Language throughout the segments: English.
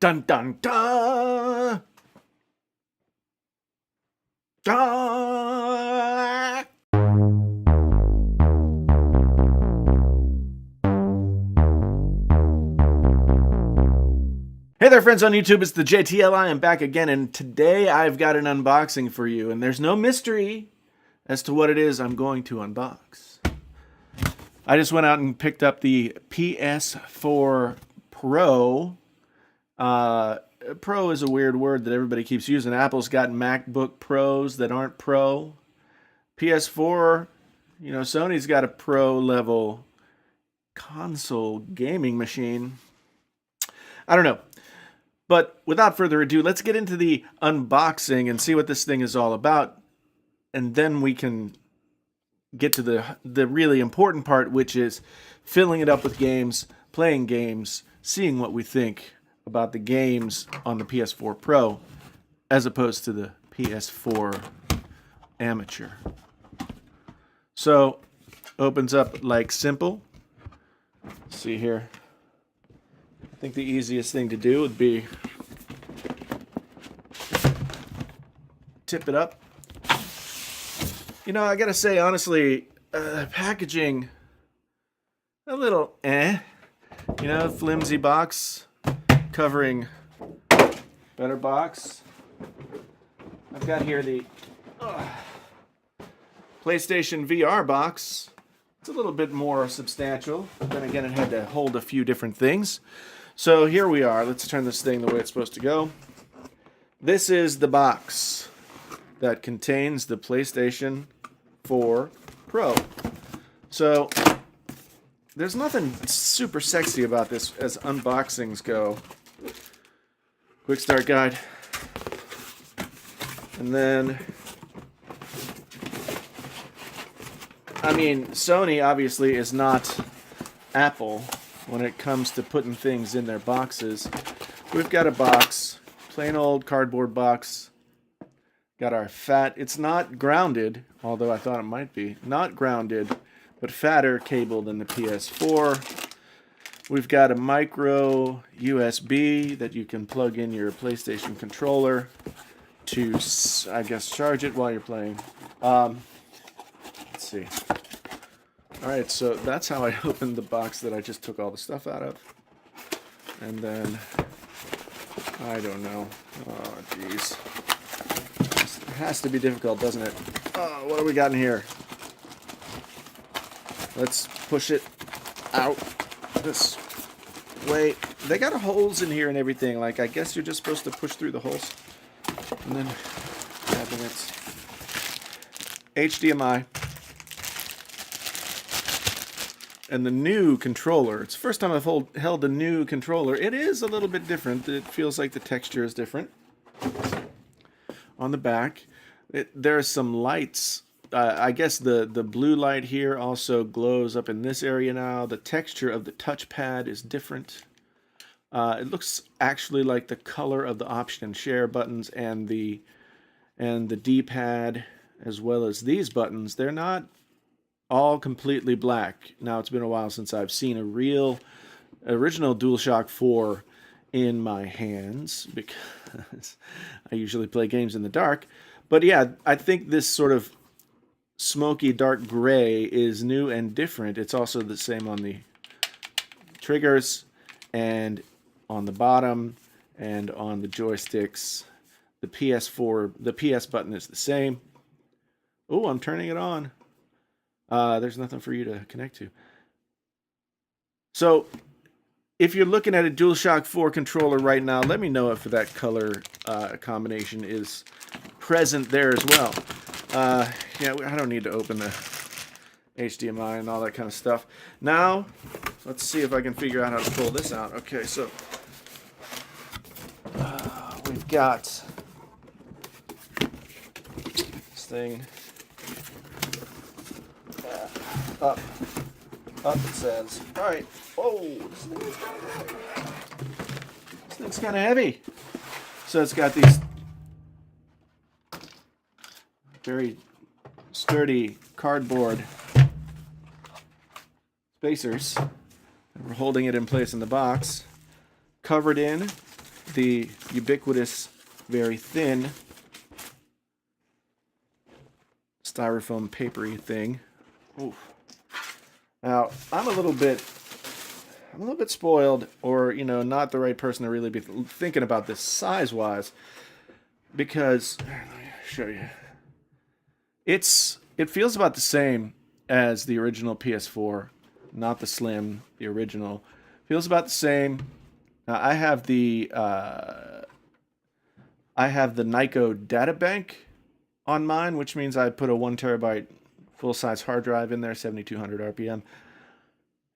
Dun dun dun! Dun! Hey there, friends on YouTube. It's the JTL. I am back again, and today I've got an unboxing for you, and there's no mystery as to what it is I'm going to unbox. I just went out and picked up the PS4 Pro. Pro is a weird word that everybody keeps using. Apple's got MacBook Pros that aren't Pro. PS4, Sony's got a Pro level console gaming machine. I don't know. But without further ado, let's get into the unboxing and see what this thing is all about. And then we can get to the really important part, which is filling it up with games, playing games, seeing what we think about the games on the PS4 Pro as opposed to the PS4 Amateur. So, opens up like simple. Let's see here. I think the easiest thing to do would be tip it up. I gotta say, honestly, packaging, a little flimsy box covering better box. I've got here the PlayStation VR box. It's a little bit more substantial, but then again, it had to hold a few different things. So here we are. Let's turn this thing the way it's supposed to go. This is the box that contains the PlayStation 4 Pro. So there's nothing super sexy about this as unboxings go. Quick start guide. And then, Sony obviously is not Apple when it comes to putting things in their boxes. We've got a box, plain old cardboard box. Got our fat, it's not grounded, although I thought it might be. Not grounded, but fatter cable than the PS4. We've got a micro USB that you can plug in your PlayStation controller to, I guess, charge it while you're playing. Let's see. Alright, so that's how I opened the box that I just took all the stuff out of. And then, I don't know. Oh, jeez. It has to be difficult, doesn't it? Oh, what do we got in here? Let's push it out this way. They got holes in here and everything. Like, I guess you're just supposed to push through the holes. And then, cabinets. HDMI. And the new controller. It's the first time I've held a new controller. It is a little bit different. It feels like the texture is different. On the back, there are some lights. I guess the blue light here also glows up in this area now. The texture of the touchpad is different. It looks actually like the color of the option and share buttons and the D-pad, as well as these buttons. They're not all completely black. Now, it's been a while since I've seen a real original DualShock 4 in my hands because I usually play games in the dark. But yeah, I think this sort of smoky dark gray is new and different. It's also the same on the triggers and on the bottom and on the joysticks. The PS4, the PS button is the same. Oh, I'm turning it on. There's nothing for you to connect to. So, if you're looking at a DualShock 4 controller right now, let me know if that color combination is present there as well. Yeah, I don't need to open the HDMI and all that kind of stuff. Now, let's see if I can figure out how to pull this out. Okay, so we've got this thing. Up it says. Alright. Whoa, this thing's kind of heavy. So it's got these very sturdy cardboard spacers. We're holding it in place in the box. Covered in the ubiquitous, very thin styrofoam papery thing. Oof. Now, I'm a little bit spoiled, or not the right person to really be thinking about this size-wise, because let me show you. It feels about the same as the original PS4, not the Slim, the original. Feels about the same. I have the Nyko data bank on mine, which means I put a 1 terabyte full-size hard drive in there, 7,200 RPM.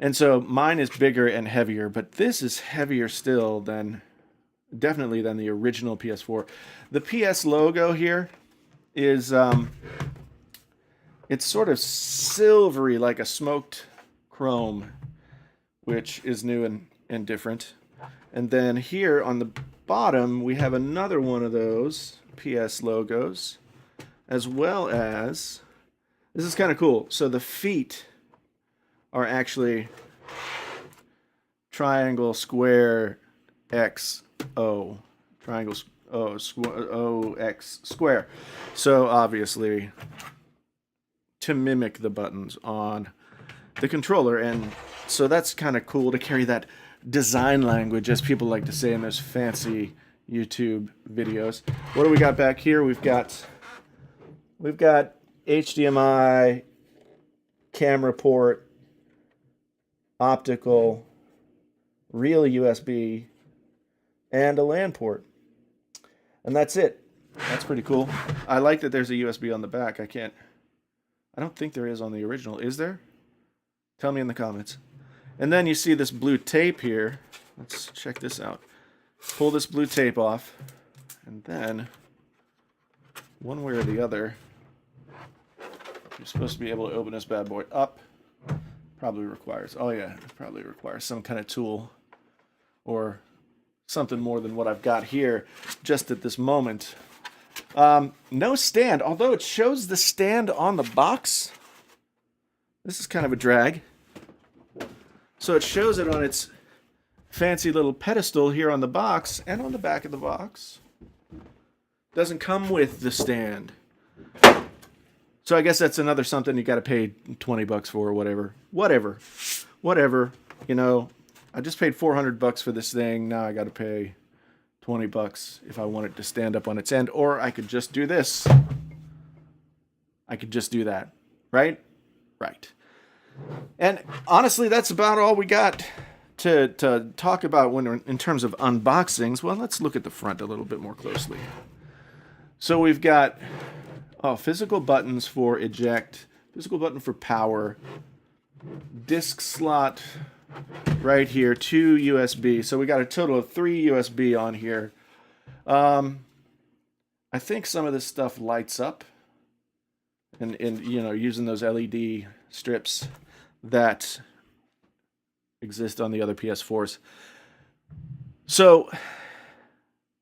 And so mine is bigger and heavier, but this is heavier still definitely than the original PS4. The PS logo here is it's sort of silvery, like a smoked chrome, which is new and different. And then here on the bottom, we have another one of those PS logos, as well as, this is kind of cool. So the feet are actually triangle, square, X, O. Triangle, O, X, square. So obviously, to mimic the buttons on the controller. And so that's kind of cool to carry that design language, as people like to say in those fancy YouTube videos. What do we got back here? We've got HDMI, camera port, optical, real USB, and a LAN port. And that's it. That's pretty cool. I like that there's a USB on the back. I don't think there is on the original. Is there? Tell me in the comments. And then you see this blue tape here. Let's check this out. Pull this blue tape off, and then one way or the other, you're supposed to be able to open this bad boy up. Probably requires, probably requires some kind of tool or something more than what I've got here just at this moment. No stand, although it shows the stand on the box. This is kind of a drag. So it shows it on its fancy little pedestal here on the box and on the back of the box. Doesn't come with the stand. So I guess that's another something you got to pay $20 for, or whatever. Whatever. I just paid $400 for this thing. Now I got to pay $20 if I want it to stand up on its end, or I could just do this. I could just do that, right? Right. And honestly, that's about all we got to talk about in terms of unboxings. Well, let's look at the front a little bit more closely. So we've got physical buttons for eject, physical button for power, disc slot right here, 2 USB. So we got a total of 3 USB on here. I think some of this stuff lights up, and using those LED strips that exist on the other PS4s. So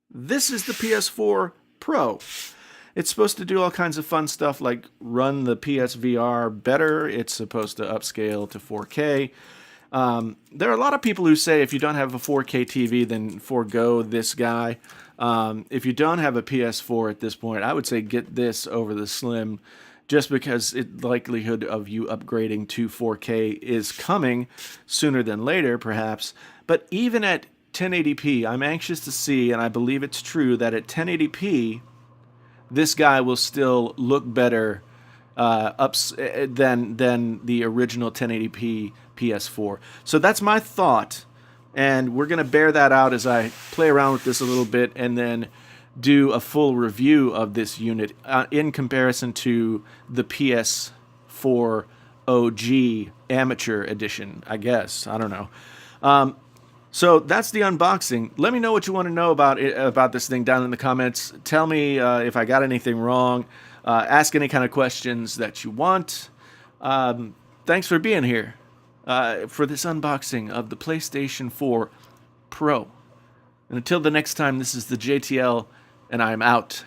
this is the PS4 Pro. It's supposed to do all kinds of fun stuff like run the PSVR better. It's supposed to upscale to 4K. There are a lot of people who say if you don't have a 4K TV, then forego this guy. If you don't have a PS4 at this point, I would say get this over the Slim, just because the likelihood of you upgrading to 4K is coming sooner than later, perhaps. But even at 1080p, I'm anxious to see, and I believe it's true, that at 1080p, this guy will still look better than the original 1080p PS4. So that's my thought, and we're going to bear that out as I play around with this a little bit and then do a full review of this unit in comparison to the PS4 OG Amateur Edition, I guess. I don't know. So that's the unboxing. Let me know what you want to know about this thing down in the comments. Tell me if I got anything wrong. Ask any kind of questions that you want. Thanks for being here for this unboxing of the PlayStation 4 Pro. And until the next time, this is the JTL, and I'm out.